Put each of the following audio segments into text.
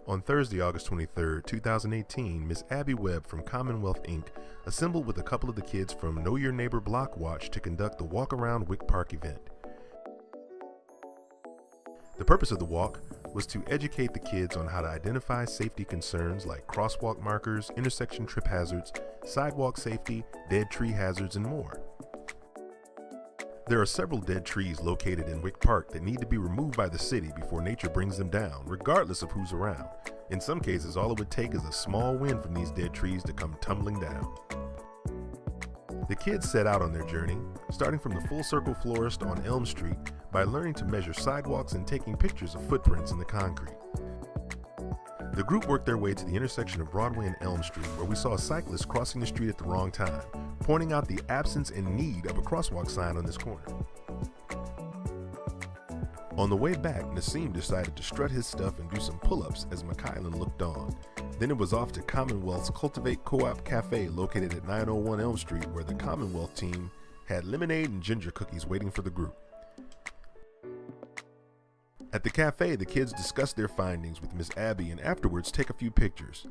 On Thursday, August 23, 2018, Miss Abby Webb from Commonwealth, Inc. assembled with a couple of the kids from Know Your Neighbor Block Watch to conduct the Walk Around Wick Park event. The purpose of the walk was to educate the kids on how to identify safety concerns like crosswalk markers, intersection trip hazards, sidewalk safety, dead tree hazards, and more. There are several dead trees located in Wick Park that need to be removed by the city before nature brings them down, regardless of who's around. In some cases, all it would take is a small wind from these dead trees to come tumbling down. The kids set out on their journey, starting from the Full Circle Florist on Elm Street by learning to measure sidewalks and taking pictures of footprints in the concrete. The group worked their way to the intersection of Broadway and Elm Street, where we saw a cyclist crossing the street at the wrong time, pointing out the absence and need of a crosswalk sign on this corner. On the way back, Nassim decided to strut his stuff and do some pull-ups as Mikhailin looked on. Then it was off to Commonwealth's Cultivate Co-op Cafe located at 901 Elm Street, where the Commonwealth team had lemonade and ginger cookies waiting for the group. At the cafe, the kids discussed their findings with Miss Abby and afterwards take a few pictures.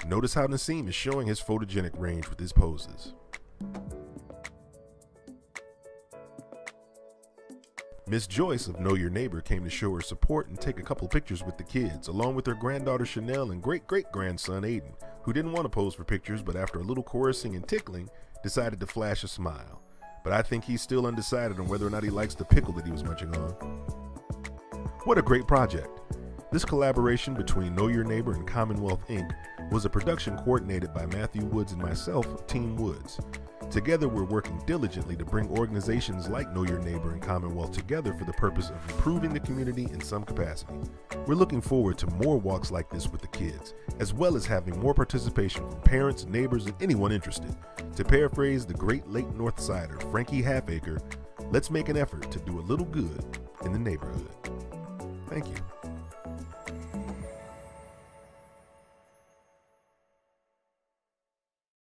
Notice how Nassim is showing his photogenic range with his poses. Miss Joyce of Know Your Neighbor came to show her support and take a couple pictures with the kids, along with her granddaughter Chanel and great-great-grandson Aiden, who didn't want to pose for pictures but after a little coercing and tickling, decided to flash a smile. But I think he's still undecided on whether or not he likes the pickle that he was munching on. What a great project! This collaboration between Know Your Neighbor and Commonwealth, Inc. was a production coordinated by Matthew Woods and myself of Team Woods. Together, we're working diligently to bring organizations like Know Your Neighbor and Commonwealth together for the purpose of improving the community in some capacity. We're looking forward to more walks like this with the kids, as well as having more participation from parents, neighbors, and anyone interested. To paraphrase the great late North Sider, Frankie Halfacre, let's make an effort to do a little good in the neighborhood. Thank you.